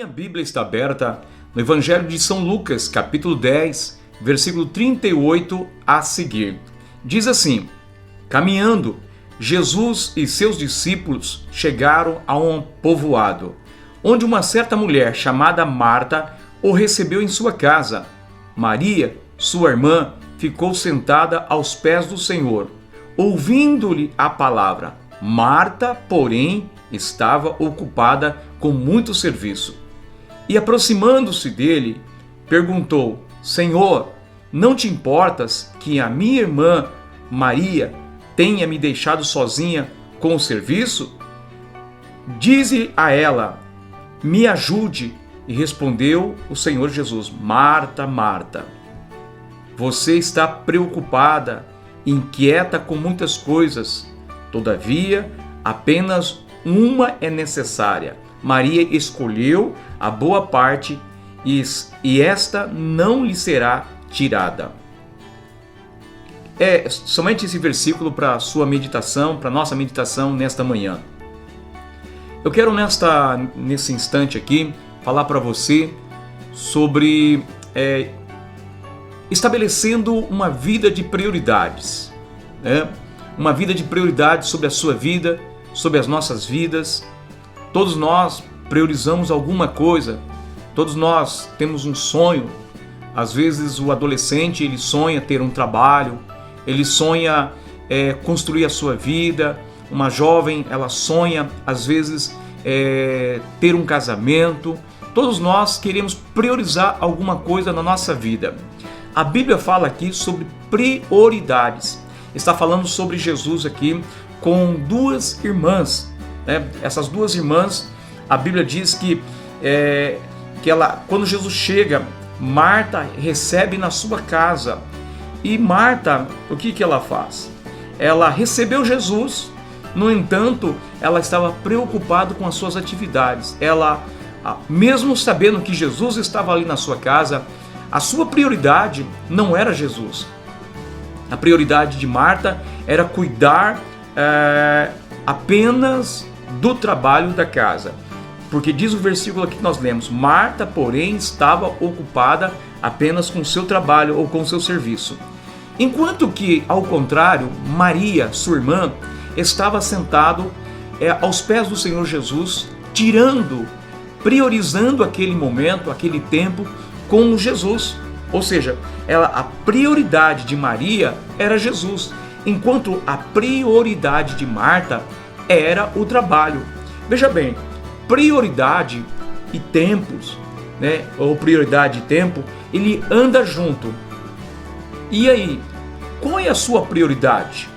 minha Bíblia está aberta no Evangelho de São Lucas, capítulo 10, versículo 38 a seguir. Diz assim: caminhando, Jesus e seus discípulos chegaram a um povoado, onde uma certa mulher chamada Marta o recebeu em sua casa. Maria, sua irmã, ficou sentada aos pés do Senhor, ouvindo-lhe a palavra. Marta, porém, estava ocupada com muito serviço. E aproximando-se dele, perguntou: Senhor, não te importas que a minha irmã Maria tenha me deixado sozinha com o serviço? Dize a ela: me ajude. E respondeu o Senhor Jesus: Marta, Marta, você está preocupada, inquieta com muitas coisas. Todavia, apenas uma é necessária. Maria escolheu a boa parte e esta não lhe será tirada. É somente esse versículo para a sua meditação, para a nossa meditação nesta manhã. Eu quero nesse instante aqui falar para você sobre estabelecendo uma vida de prioridades, né? Uma vida de prioridades sobre a sua vida, sobre as nossas vidas. Todos nós priorizamos alguma coisa, todos nós temos um sonho. Às vezes o adolescente ele sonha ter um trabalho, ele sonha construir a sua vida. Uma jovem ela sonha às vezes ter um casamento. Todos nós queremos priorizar alguma coisa na nossa vida. A Bíblia fala aqui sobre prioridades. Está falando sobre Jesus aqui com duas irmãs. Essas duas irmãs, a Bíblia diz que quando Jesus chega, Marta recebe na sua casa. E Marta, o que ela faz? Ela recebeu Jesus, no entanto, ela estava preocupada com as suas atividades. Ela, mesmo sabendo que Jesus estava ali na sua casa, a sua prioridade não era Jesus. A prioridade de Marta era cuidar apenas do trabalho da casa. Porque diz o versículo aqui que nós lemos: Marta, porém, estava ocupada apenas com o seu trabalho ou com o seu serviço. Enquanto que, ao contrário, Maria, sua irmã, estava sentado aos pés do Senhor Jesus, priorizando aquele momento, aquele tempo com Jesus. Ou seja, a prioridade de Maria era Jesus, enquanto a prioridade de Marta era o trabalho. Veja bem, prioridade e tempos, ou prioridade e tempo, ele anda junto. E aí, qual é a sua prioridade?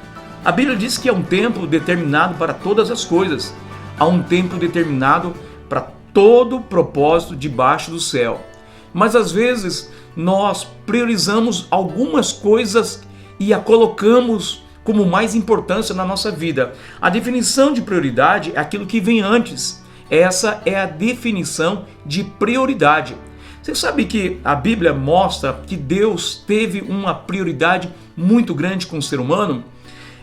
A Bíblia diz que há um tempo determinado para todas as coisas. Há um tempo determinado para todo propósito debaixo do céu. Mas às vezes nós priorizamos algumas coisas e a colocamos como mais importância na nossa vida. A definição de prioridade é aquilo que vem antes. Essa é a definição de prioridade. Você sabe que a Bíblia mostra que Deus teve uma prioridade muito grande com o ser humano?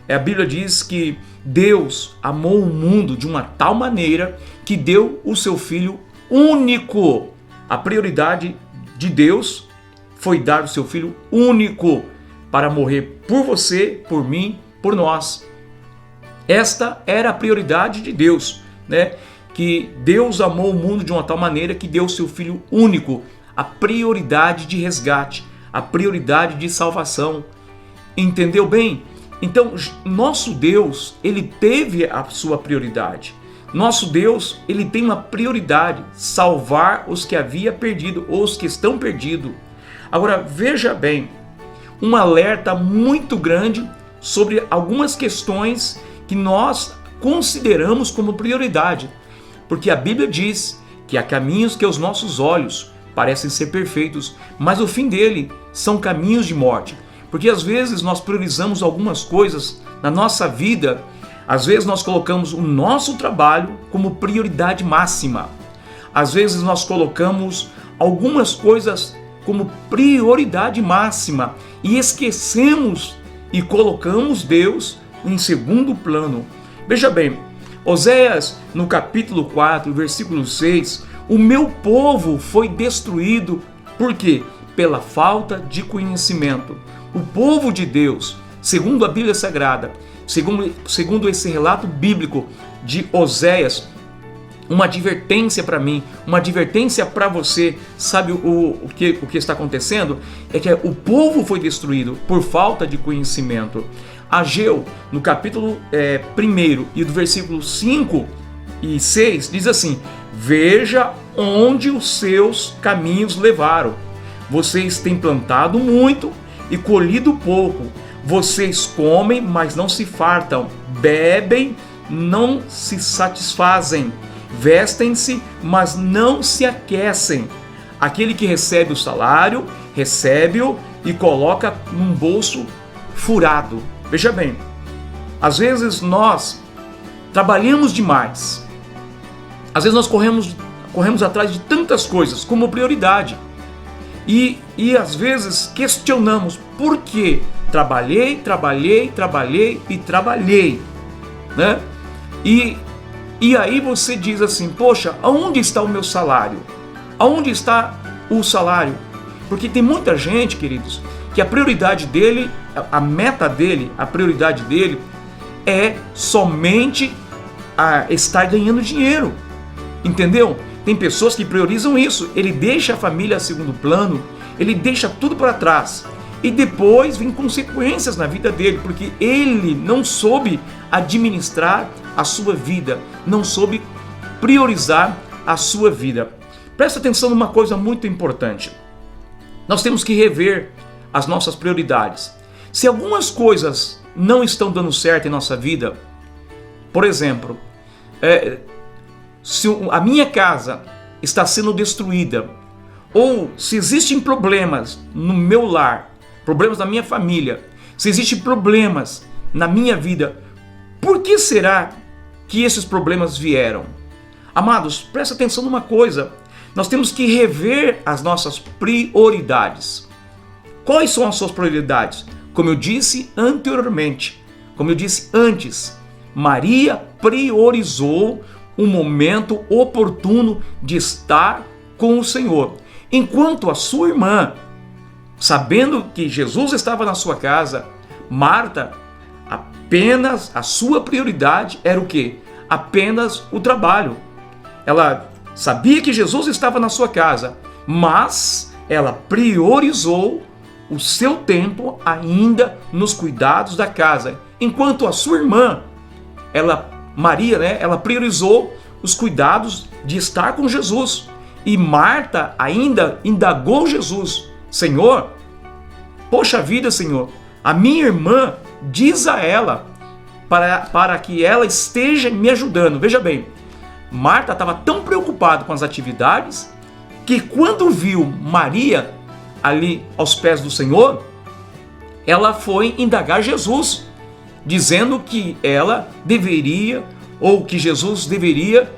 A Bíblia diz que Deus amou o mundo de uma tal maneira que deu o seu Filho único. A prioridade de Deus foi dar o seu Filho único para morrer por você, por mim, por nós. Esta era a prioridade de Deus, Que Deus amou o mundo de uma tal maneira que deu o seu Filho único. A prioridade de resgate, a prioridade de salvação. Entendeu bem? Então, nosso Deus, ele teve a sua prioridade. Nosso Deus, ele tem uma prioridade: salvar os que havia perdido ou os que estão perdidos. Agora, veja bem, um alerta muito grande sobre algumas questões que nós consideramos como prioridade. Porque a Bíblia diz que há caminhos que aos nossos olhos parecem ser perfeitos, mas o fim dele são caminhos de morte. Porque às vezes nós priorizamos algumas coisas na nossa vida. Às vezes nós colocamos o nosso trabalho como prioridade máxima. Às vezes nós colocamos algumas coisas como prioridade máxima e esquecemos e colocamos Deus em segundo plano. Veja bem, Oséias, no capítulo 4, versículo 6, O meu povo foi destruído. Por quê? Pela falta de conhecimento. O povo de Deus, segundo a Bíblia Sagrada, segundo esse relato bíblico de Oséias, uma advertência para mim, uma advertência para você. Sabe o que está acontecendo? É que o povo foi destruído por falta de conhecimento. Ageu, no capítulo 1 e do versículo 5 e 6, diz assim: veja onde os seus caminhos levaram. Vocês têm plantado muito e colhido pouco. Vocês comem, mas não se fartam. Bebem, não se satisfazem. Vestem-se, mas não se aquecem. Aquele que recebe o salário, recebe-o e coloca num bolso furado. Veja bem, às vezes nós trabalhamos demais. Às vezes nós corremos atrás de tantas coisas como prioridade. E às vezes questionamos por que trabalhei, né? E aí você diz assim: poxa, aonde está o meu salário? Aonde está o salário? Porque tem muita gente, queridos, que a prioridade dele, a meta dele, a prioridade dele é somente estar ganhando dinheiro. Entendeu? Tem pessoas que priorizam isso. Ele deixa a família a segundo plano, ele deixa tudo para trás. E depois vem consequências na vida dele, porque ele não soube administrar a sua vida, não soube priorizar a sua vida. Presta atenção numa coisa muito importante. Nós temos que rever as nossas prioridades. Se algumas coisas não estão dando certo em nossa vida, por exemplo, se a minha casa está sendo destruída, ou se existem problemas no meu lar, problemas na minha família, se existem problemas na minha vida, por que será que esses problemas vieram? Amados, presta atenção numa coisa. Nós temos que rever as nossas prioridades. Quais são as suas prioridades? Como eu disse anteriormente, como eu disse antes, Maria priorizou um momento oportuno de estar com o Senhor. Enquanto a sua irmã, sabendo que Jesus estava na sua casa, Marta, apenas a sua prioridade era o quê? Apenas o trabalho. Ela sabia que Jesus estava na sua casa, mas ela priorizou o seu tempo ainda nos cuidados da casa. Enquanto a sua irmã, Maria, ela priorizou os cuidados de estar com Jesus. E Marta ainda indagou Jesus: Senhor, poxa vida, Senhor, a minha irmã diz a ela para que ela esteja me ajudando. Veja bem, Marta estava tão preocupada com as atividades que quando viu Maria ali aos pés do Senhor, ela foi indagar Jesus, dizendo que ela deveria, ou que Jesus deveria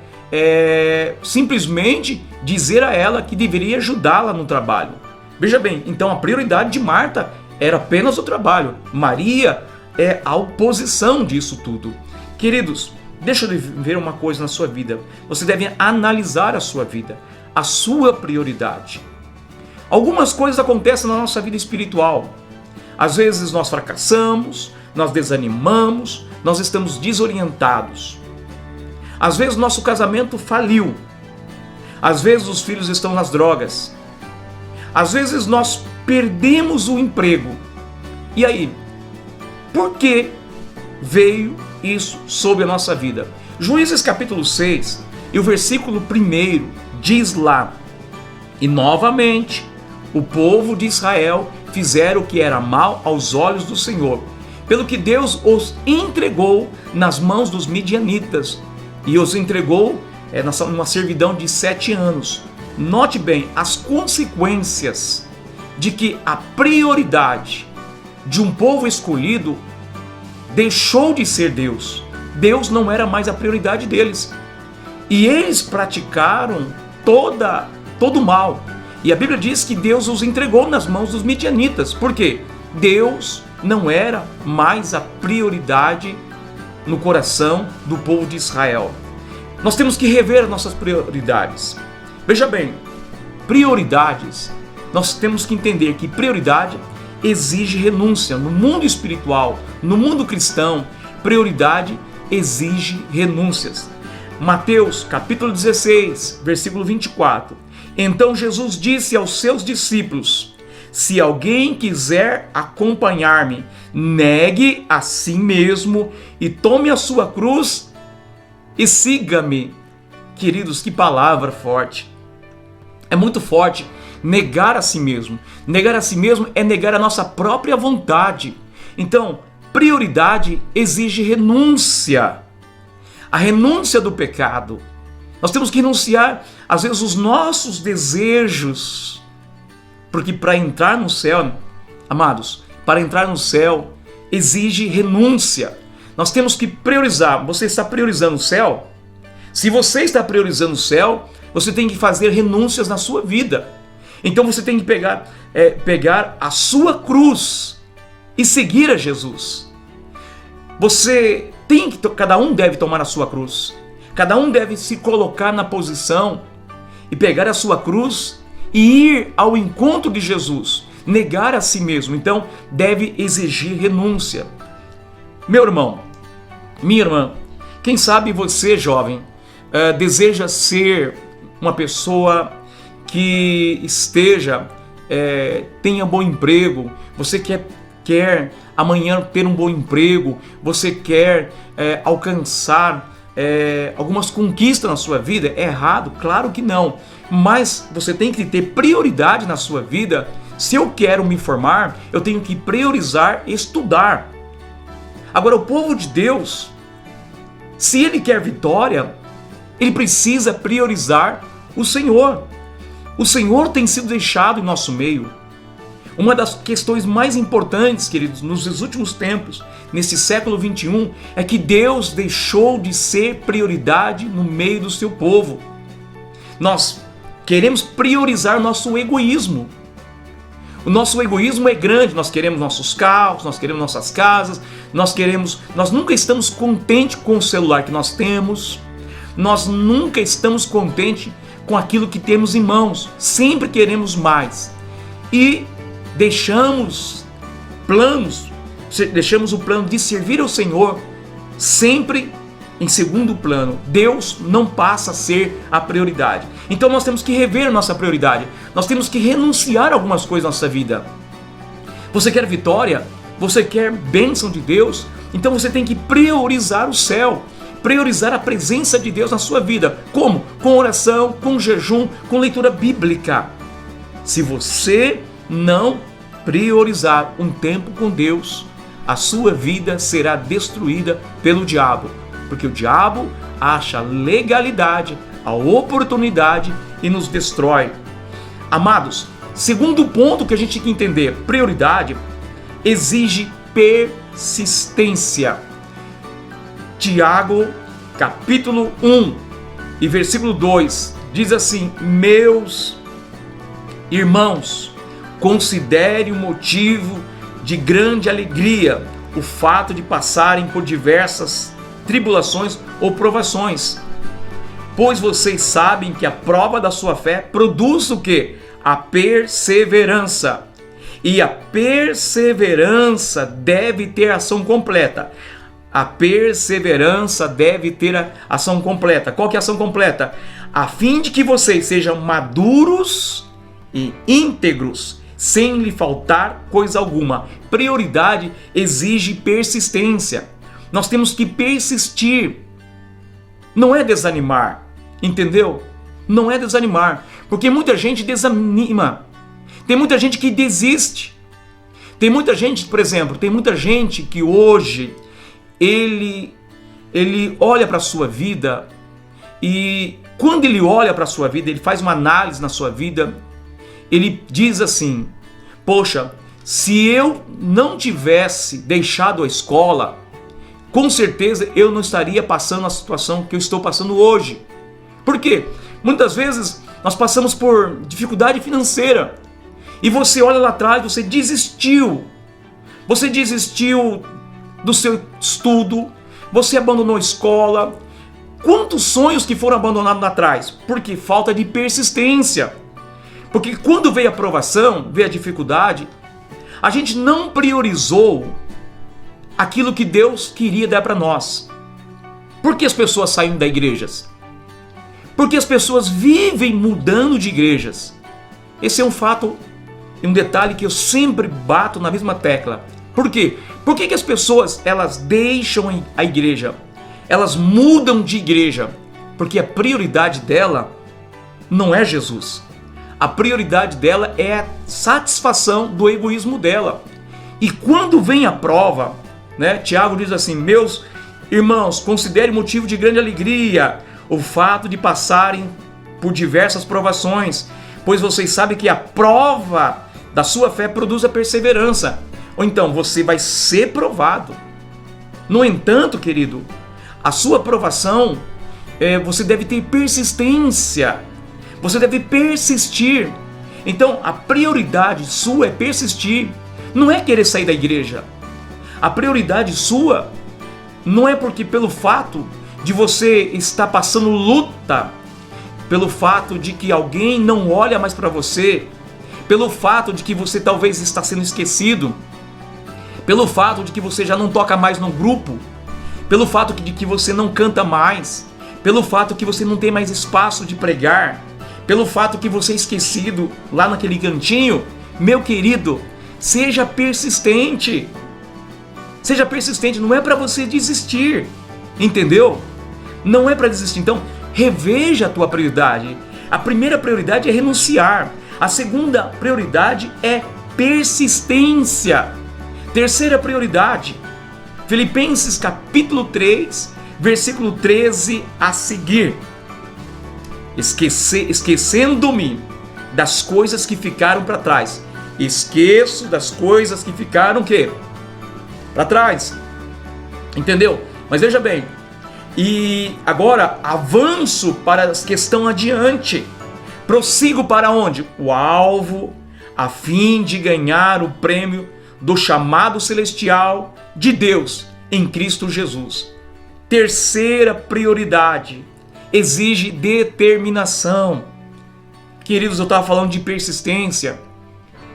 simplesmente dizer a ela que deveria ajudá-la no trabalho. Veja bem, então a prioridade de Marta era apenas o trabalho. Maria é a oposição disso tudo. Queridos, deixa eu ver uma coisa na sua vida. Você deve analisar a sua vida, a sua prioridade. Algumas coisas acontecem na nossa vida espiritual. Às vezes nós fracassamos, nós desanimamos, nós estamos desorientados. Às vezes nosso casamento faliu. Às vezes os filhos estão nas drogas. Às vezes nós perdemos o emprego. E aí? Por que veio isso sobre a nossa vida? Juízes capítulo 6 e o versículo 1 diz lá: e novamente o povo de Israel fizeram o que era mal aos olhos do Senhor, pelo que Deus os entregou nas mãos dos midianitas, e os entregou numa servidão de 7 anos. Note bem as consequências de que a prioridade de um povo escolhido deixou de ser Deus. Deus não era mais a prioridade deles. E eles praticaram todo o mal. E a Bíblia diz que Deus os entregou nas mãos dos midianitas. Por quê? Deus não era mais a prioridade no coração do povo de Israel. Nós temos que rever nossas prioridades. Veja bem, prioridades, nós temos que entender que prioridade exige renúncia. No mundo espiritual, no mundo cristão, prioridade exige renúncias. Mateus capítulo 16, versículo 24. Então Jesus disse aos seus discípulos: se alguém quiser acompanhar-me, negue a si mesmo e tome a sua cruz e siga-me. Queridos, que palavra forte. É muito forte negar a si mesmo. Negar a si mesmo é negar a nossa própria vontade. Então, prioridade exige renúncia. A renúncia do pecado. Nós temos que renunciar, às vezes, os nossos desejos. Porque para entrar no céu, amados, para entrar no céu, exige renúncia. Nós temos que priorizar. Você está priorizando o céu? Se você está priorizando o céu, você tem que fazer renúncias na sua vida. Então você tem que pegar a sua cruz e seguir a Jesus. Cada um deve tomar a sua cruz. Cada um deve se colocar na posição e pegar a sua cruz e ir ao encontro de Jesus. Negar a si mesmo. Então deve exigir renúncia. Meu irmão, minha irmã, quem sabe você, jovem, deseja ser uma pessoa que tenha bom emprego, você quer amanhã ter um bom emprego, você quer alcançar algumas conquistas na sua vida. É errado? Claro que não, mas você tem que ter prioridade na sua vida. Se eu quero me formar, eu tenho que priorizar estudar. Agora, o povo de Deus, se ele quer vitória, ele precisa priorizar o Senhor. O Senhor tem sido deixado em nosso meio. Uma das questões mais importantes, queridos, nos últimos tempos, nesse século 21, é que Deus deixou de ser prioridade no meio do seu povo. Nós queremos priorizar nosso egoísmo. O nosso egoísmo é grande, nós queremos nossos carros, nós queremos nossas casas, nós nunca estamos contentes com o celular que nós temos, nós nunca estamos contentes com aquilo que temos em mãos, sempre queremos mais. E deixamos o plano de servir ao Senhor sempre em segundo plano. Deus não passa a ser a prioridade. Então nós temos que rever a nossa prioridade. Nós temos que renunciar a algumas coisas na nossa vida. Você quer vitória? Você quer bênção de Deus? Então você tem que priorizar o céu. Priorizar a presença de Deus na sua vida. Como? Com oração, com jejum, com leitura bíblica. Se você não priorizar um tempo com Deus, a sua vida será destruída pelo diabo. Porque o diabo acha legalidade, a oportunidade e nos destrói. Amados, segundo ponto que a gente tem que entender, prioridade exige persistência. Tiago, capítulo 1 e versículo 2, diz assim: meus irmãos, considere o motivo de grande alegria o fato de passarem por diversas tribulações ou provações, pois vocês sabem que a prova da sua fé produz o quê? A perseverança. E a perseverança deve ter ação completa. A perseverança deve ter a ação completa. Qual que é a ação completa? A fim de que vocês sejam maduros e íntegros, sem lhe faltar coisa alguma. Prioridade exige persistência. Nós temos que persistir. Não é desanimar, entendeu? Não é desanimar, porque muita gente desanima. Tem muita gente que desiste. Tem muita gente, por exemplo, tem muita gente que hoje ele olha para a sua vida e quando ele olha para a sua vida, ele faz uma análise na sua vida, ele diz assim: poxa, se eu não tivesse deixado a escola, com certeza eu não estaria passando a situação que eu estou passando hoje. Por quê? Muitas vezes nós passamos por dificuldade financeira e você olha lá atrás, você desistiu do seu estudo, você abandonou a escola, Quantos sonhos que foram abandonados atrás? Porque falta de persistência. Porque quando veio a provação, veio a dificuldade, a gente não priorizou aquilo que Deus queria dar para nós. Por que as pessoas saem da igrejas? Porque as pessoas vivem mudando de igrejas. Esse é um fato, um detalhe que eu sempre bato na mesma tecla. Por quê? Por que as pessoas elas deixam a igreja? Elas mudam de igreja? Porque a prioridade dela não é Jesus. A prioridade dela é a satisfação do egoísmo dela. E quando vem a prova, né, Tiago diz assim: meus irmãos, considere motivo de grande alegria o fato de passarem por diversas provações, pois vocês sabem que a prova da sua fé produz a perseverança. Ou então, você vai ser provado. No entanto, querido, a sua provação, você deve ter persistência. Você deve persistir. Então, a prioridade sua é persistir. Não é querer sair da igreja. A prioridade sua não é porque pelo fato de você estar passando luta, pelo fato de que alguém não olha mais para você, pelo fato de que você talvez está sendo esquecido, pelo fato de que você já não toca mais no grupo, pelo fato de que você não canta mais, pelo fato que você não tem mais espaço de pregar, pelo fato que você é esquecido lá naquele cantinho. Meu querido, seja persistente. Seja persistente, não é para você desistir, entendeu? Não é para desistir. Então, reveja a tua prioridade. A primeira prioridade é renunciar. A segunda prioridade é persistência. Terceira prioridade, Filipenses capítulo 3, versículo 13 a seguir. Esquecendo-me das coisas que ficaram para trás. Esqueço das coisas que ficaram o quê? Para trás. Entendeu? Mas veja bem. E agora avanço para as que estão adiante. Prossigo para onde? O alvo, a fim de ganhar o prêmio do chamado celestial de Deus em Cristo Jesus. Terceira prioridade, exige determinação. Queridos, eu estava falando de persistência.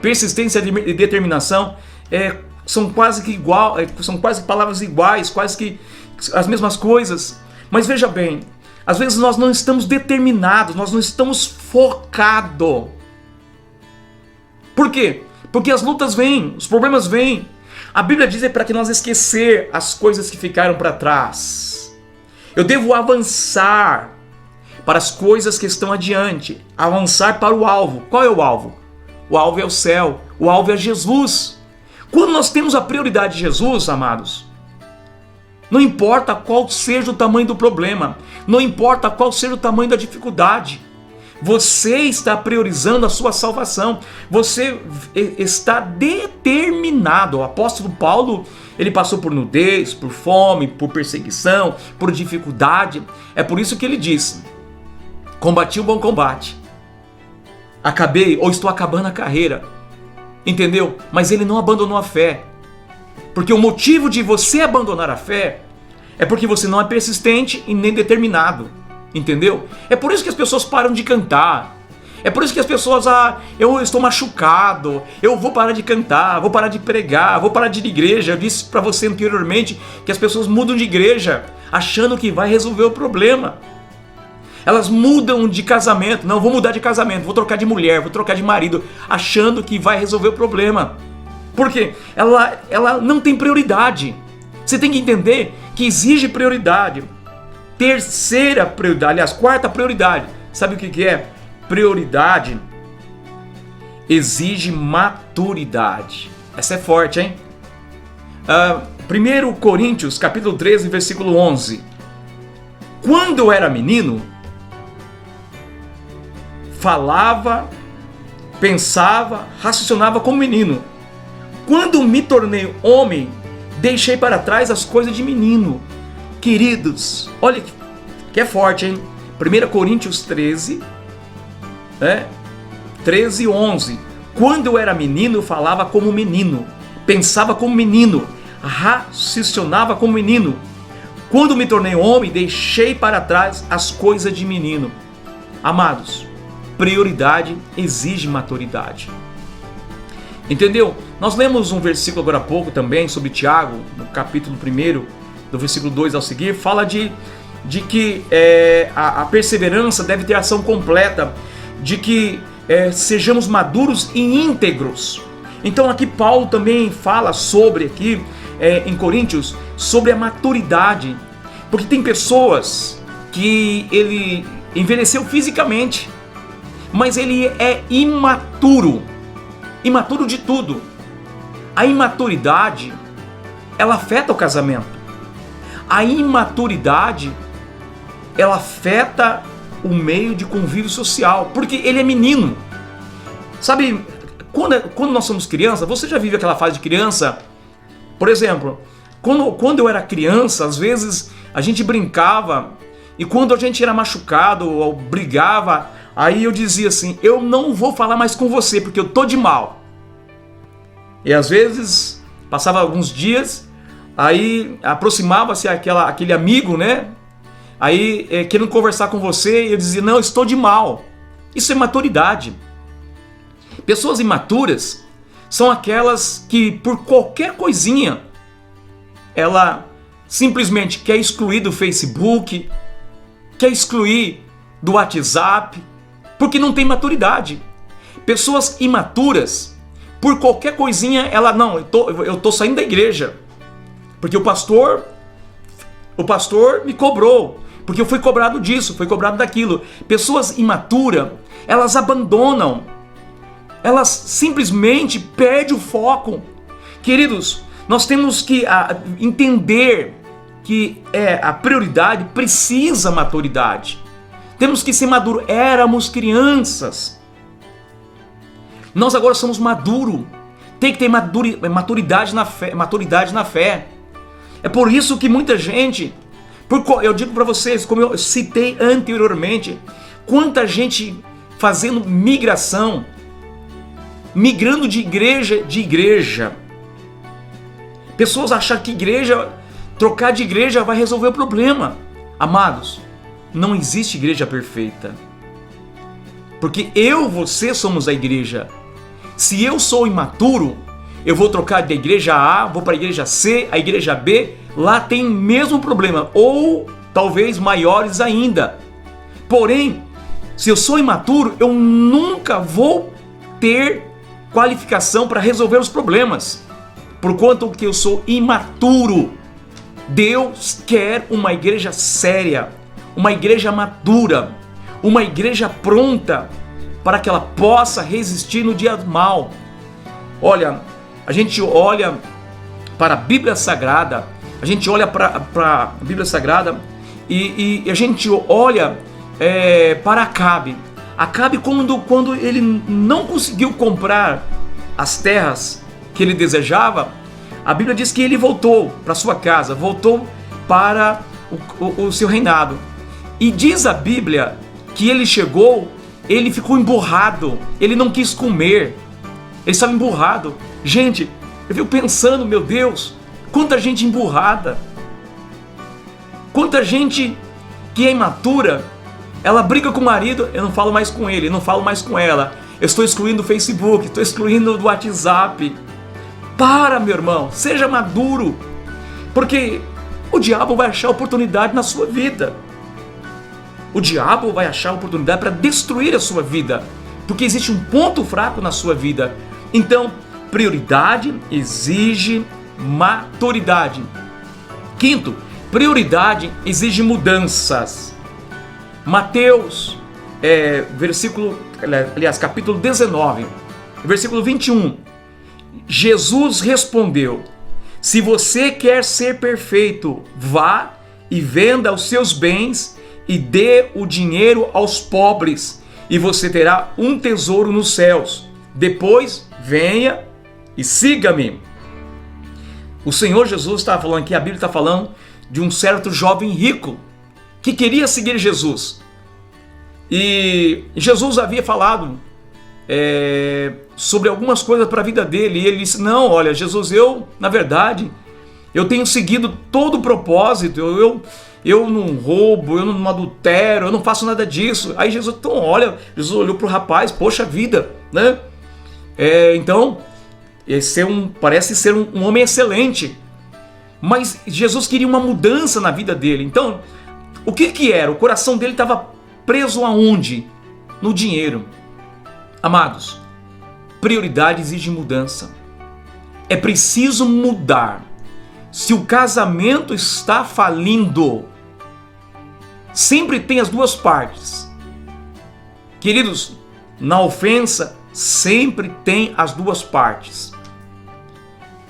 Persistência e determinação são quase que igual, são quase palavras iguais, quase que as mesmas coisas. Mas veja bem, às vezes nós não estamos determinados, nós não estamos focados. Por quê? Porque as lutas vêm, os problemas vêm. A Bíblia diz para que nós esquecer as coisas que ficaram para trás. Eu devo avançar para as coisas que estão adiante, avançar para o alvo. Qual é o alvo? O alvo é o céu, o alvo é Jesus. Quando nós temos a prioridade de Jesus, amados, não importa qual seja o tamanho do problema, não importa qual seja o tamanho da dificuldade, você está priorizando a sua salvação, você está determinado. O apóstolo Paulo, ele passou por nudez, por fome, por perseguição, por dificuldade. É por isso que ele diz: combati o bom combate, acabei ou estou acabando a carreira. Entendeu? Mas ele não abandonou a fé. Porque o motivo de você abandonar a fé é porque você não é persistente e nem determinado. Entendeu? É por isso que as pessoas param de cantar. É por isso que as pessoas, eu estou machucado, eu vou parar de cantar, vou parar de pregar, vou parar de ir de igreja. Eu disse para você anteriormente que as pessoas mudam de igreja achando que vai resolver o problema. Elas mudam de casamento. Não, vou mudar de casamento, vou trocar de mulher, vou trocar de marido, achando que vai resolver o problema. Por quê? Ela não tem prioridade. Você tem que entender que exige prioridade. Terceira prioridade, aliás, quarta prioridade. Sabe o que é? Prioridade exige maturidade. Essa é forte, hein? 1 Coríntios, capítulo 13, versículo 11. Quando eu era menino, falava, pensava, raciocinava como menino. Quando me tornei homem, deixei para trás as coisas de menino. Queridos, olha que é forte, hein? 1 Coríntios 13, 13 e 11. Quando eu era menino, falava como menino, pensava como menino, raciocinava como menino. Quando me tornei homem, deixei para trás as coisas de menino. Amados, prioridade exige maturidade. Entendeu? Nós lemos um versículo agora há pouco também sobre Tiago, no capítulo 1, do versículo 2 ao seguir, fala de que a perseverança deve ter ação completa, de que sejamos maduros e íntegros. Então aqui Paulo também fala sobre, aqui em Coríntios, sobre a maturidade, porque tem pessoas que ele envelheceu fisicamente, mas ele é imaturo de tudo. A imaturidade, ela afeta o casamento. A imaturidade, ela afeta o meio de convívio social, porque ele é menino. Sabe, quando nós somos criança, você já vive aquela fase de criança? Por exemplo, quando eu era criança, às vezes a gente brincava, e quando a gente era machucado ou brigava, aí eu dizia assim: eu não vou falar mais com você porque eu tô de mal. E às vezes passava alguns dias, aí aproximava-se aquele amigo, né? Aí querendo conversar com você, e eu dizia: não, estou de mal. Isso é maturidade. Pessoas imaturas são aquelas que por qualquer coisinha ela simplesmente quer excluir do Facebook, quer excluir do WhatsApp, porque não tem maturidade. Pessoas imaturas, por qualquer coisinha, ela: não, eu tô saindo da igreja, porque o pastor me cobrou, porque eu fui cobrado disso, fui cobrado daquilo. Pessoas imaturas, elas abandonam, elas simplesmente perdem o foco. Queridos, nós temos que entender que a prioridade precisa maturidade. Temos que ser maduros. Éramos crianças, nós agora somos maduros. Tem que ter maturidade na fé. É por isso que muita gente, eu digo para vocês, como eu citei anteriormente, quanta gente fazendo migração, migrando de igreja. Pessoas acham que trocar de igreja vai resolver o problema. Amados, não existe igreja perfeita, porque você somos a igreja. Se eu sou imaturo, eu vou trocar da igreja A, vou para a igreja C, a igreja B, lá tem o mesmo problema, ou talvez maiores ainda. Porém, se eu sou imaturo, eu nunca vou ter qualificação para resolver os problemas, por quanto que eu sou imaturo. Deus quer uma igreja séria, uma igreja madura, uma igreja pronta para que ela possa resistir no dia mal. Olha, a gente olha para a Bíblia Sagrada, a gente olha para a Bíblia Sagrada e a gente olha para Acabe. Acabe, quando ele não conseguiu comprar as terras que ele desejava, a Bíblia diz que ele voltou para sua casa, voltou para o seu reinado. E diz a Bíblia que ele chegou, ele ficou emburrado, ele não quis comer, ele estava emburrado. Gente, eu fico pensando, meu Deus, quanta gente emburrada, quanta gente que é imatura. Ela briga com o marido: eu não falo mais com ele, eu não falo mais com ela, eu estou excluindo o Facebook, estou excluindo do WhatsApp. Para, meu irmão, seja maduro, porque o diabo vai achar oportunidade na sua vida. O diabo vai achar oportunidade para destruir a sua vida, porque existe um ponto fraco na sua vida. Então, prioridade exige maturidade. Quinto, prioridade exige mudanças. Mateus, capítulo 19, versículo 21. Jesus respondeu: se você quer ser perfeito, vá e venda os seus bens e dê o dinheiro aos pobres, e você terá um tesouro nos céus. Depois venha e siga-me. O Senhor Jesus está falando aqui, a Bíblia está falando de um certo jovem rico que queria seguir Jesus. E Jesus havia falado sobre algumas coisas para a vida dele, e ele disse: não, olha, Jesus, na verdade, eu tenho seguido todo o propósito, eu não roubo, eu não adultero, eu não faço nada disso. Aí Jesus, então olha, Jesus olhou para o rapaz, poxa vida, né? Então, parece ser um homem excelente, mas Jesus queria uma mudança na vida dele. Então, o que era? O coração dele estava preso aonde? No dinheiro. Amados, prioridade exige mudança. É preciso mudar. Se o casamento está falindo, sempre tem as duas partes. Queridos, na ofensa, sempre tem as duas partes.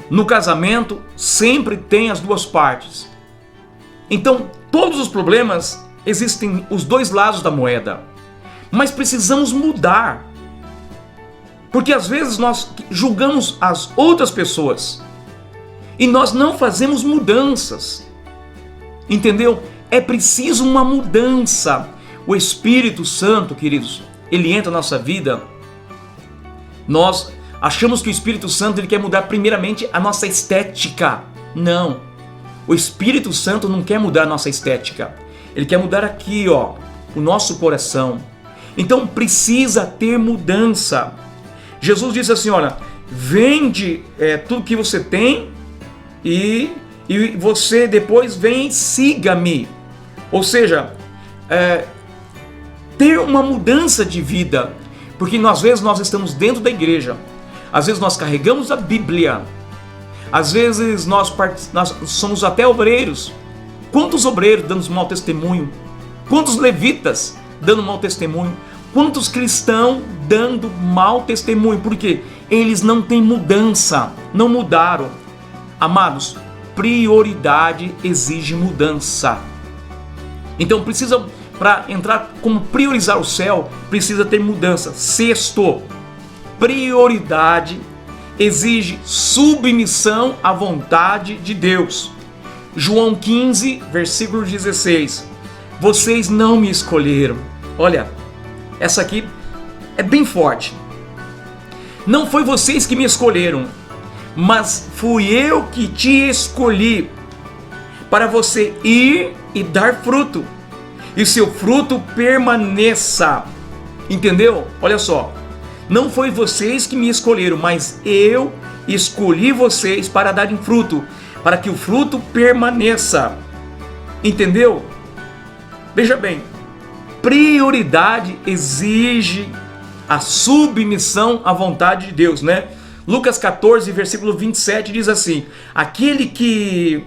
No casamento, sempre tem as duas partes. Então, todos os problemas existem os dois lados da moeda. Mas precisamos mudar. Porque às vezes nós julgamos as outras pessoas e nós não fazemos mudanças. Entendeu? É preciso uma mudança. O Espírito Santo, queridos, ele entra na nossa vida. Nós achamos que o Espírito Santo ele quer mudar primeiramente a nossa estética. Não. O Espírito Santo não quer mudar a nossa estética. Ele quer mudar aqui, ó, o nosso coração. Então precisa ter mudança. Jesus disse assim, olha, vende tudo que você tem e você depois vem, siga-me. Ou seja, ter uma mudança de vida. Porque às vezes nós estamos dentro da igreja, às vezes nós carregamos a Bíblia, às vezes nós somos até obreiros. Quantos obreiros dando mau testemunho? Quantos levitas dando mau testemunho? Quantos cristãos dando mau testemunho? Porque eles não têm mudança, não mudaram. Amados, prioridade exige mudança. Então precisa, para entrar como priorizar o céu, precisa ter mudança. Sexto, prioridade exige submissão à vontade de Deus. João 15, versículo 16. Vocês não me escolheram. Olha, essa aqui é bem forte. Não foi vocês que me escolheram, mas fui eu que te escolhi para você ir e dar fruto, e seu fruto permaneça. Entendeu? Olha só. Não foi vocês que me escolheram, mas eu escolhi vocês para darem fruto, para que o fruto permaneça. Entendeu? Veja bem. Prioridade exige a submissão à vontade de Deus, né? Lucas 14, versículo 27 diz assim: aquele que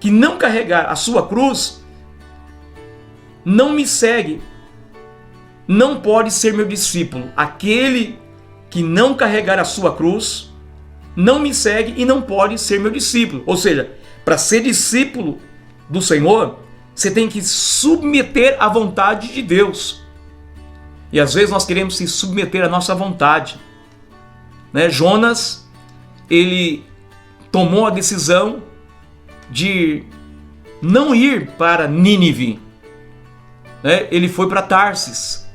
não carregar a sua cruz não me segue, não pode ser meu discípulo. Aquele que não carregar a sua cruz não me segue e não pode ser meu discípulo. Ou seja, para ser discípulo do Senhor, você tem que submeter à vontade de Deus. E às vezes nós queremos se submeter à nossa vontade, né? Jonas, ele tomou a decisão de não ir para Nínive, né? Ele foi para Tarsis.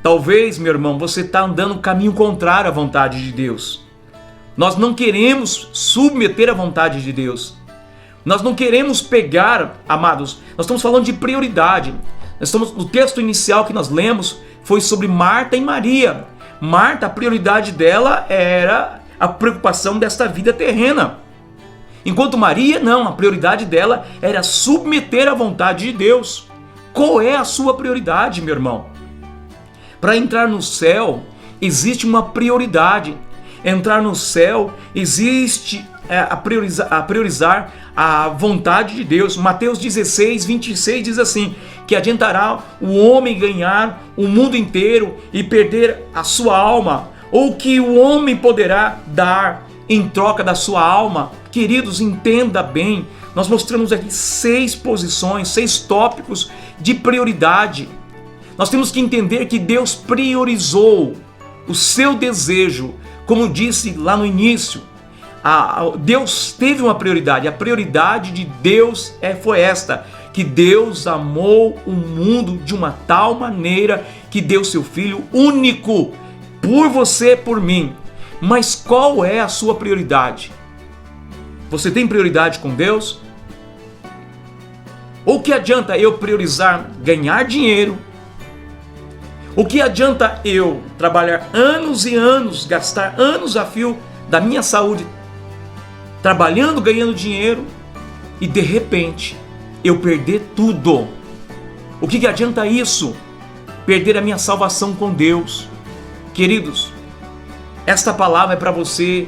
Talvez, meu irmão, você está andando no caminho contrário à vontade de Deus. Nós não queremos submeter à vontade de Deus. Nós não queremos pegar, amados, nós estamos falando de prioridade. O texto inicial que nós lemos foi sobre Marta e Maria. Marta, a prioridade dela era a preocupação desta vida terrena. Enquanto Maria, não, a prioridade dela era submeter à vontade de Deus. Qual é a sua prioridade, meu irmão? Para entrar no céu, existe uma prioridade. Entrar no céu existe a priorizar a vontade de Deus. Mateus 16, 26 diz assim: que adiantará o homem ganhar o mundo inteiro e perder a sua alma? Ou que o homem poderá dar em troca da sua alma? Queridos, entenda bem, nós mostramos aqui 6 posições, 6 tópicos de prioridade. Nós temos que entender que Deus priorizou o seu desejo. Como disse lá no início, Deus teve uma prioridade. A prioridade de Deus foi esta: que Deus amou o mundo de uma tal maneira que deu seu Filho único por você, por mim. Mas qual é a sua prioridade? Você tem prioridade com Deus? O que adianta eu priorizar ganhar dinheiro? O que adianta eu trabalhar anos e anos, gastar anos a fio da minha saúde, trabalhando, ganhando dinheiro, e de repente eu perder tudo? O que adianta isso? Perder a minha salvação com Deus. Queridos, esta palavra é para você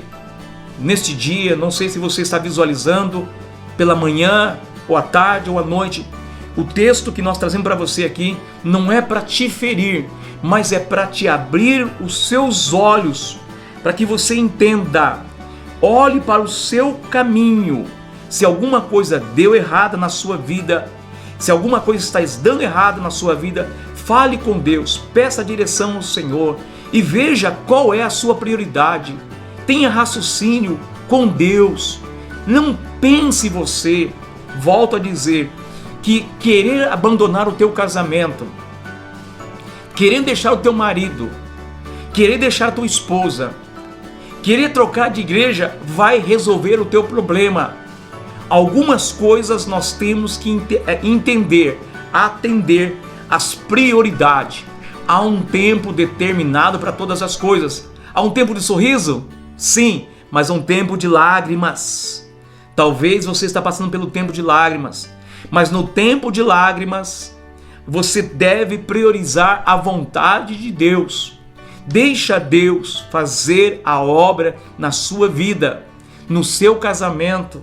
neste dia. Não sei se você está visualizando pela manhã, ou à tarde, ou à noite. O texto que nós trazemos para você aqui não é para te ferir, mas é para te abrir os seus olhos, para que você entenda. Olhe para o seu caminho. Se alguma coisa deu errada na sua vida, se alguma coisa está dando errado na sua vida, fale com Deus, peça a direção ao Senhor e veja qual é a sua prioridade. Tenha raciocínio com Deus. Não pense você, volto a dizer, que querer abandonar o teu casamento, querer deixar o teu marido, querer deixar a tua esposa, querer trocar de igreja vai resolver o teu problema. Algumas coisas nós temos que entender, atender às prioridades. Há um tempo determinado para todas as coisas. Há um tempo de sorriso? Sim, mas há um tempo de lágrimas. Talvez você está passando pelo tempo de lágrimas, mas no tempo de lágrimas você deve priorizar a vontade de Deus. Deixa Deus fazer a obra na sua vida, no seu casamento.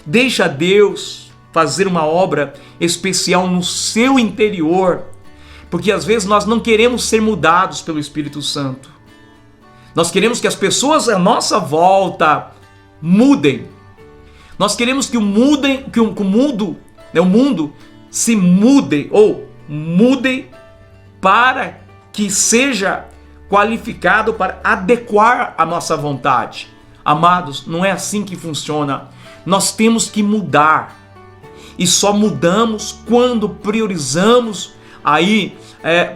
Deixa Deus fazer uma obra especial no seu interior, porque às vezes nós não queremos ser mudados pelo Espírito Santo. Nós queremos que as pessoas à nossa volta mudem. Nós queremos que o mundo se mude ou mude para que seja qualificado para adequar a nossa vontade. Amados, não é assim que funciona. Nós temos que mudar, e só mudamos quando priorizamos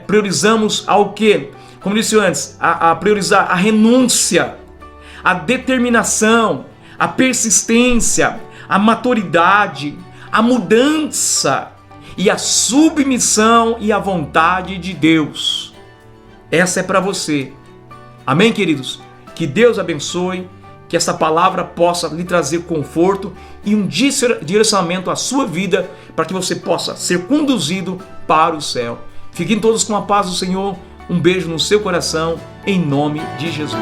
priorizamos ao quê? Como disse antes, a priorizar a renúncia, a determinação, a persistência, a maturidade, a mudança e a submissão e a vontade de Deus. Essa é para você. Amém, queridos? Que Deus abençoe. Que essa palavra possa lhe trazer conforto e um direcionamento à sua vida, para que você possa ser conduzido para o céu. Fiquem todos com a paz do Senhor. Um beijo no seu coração, em nome de Jesus.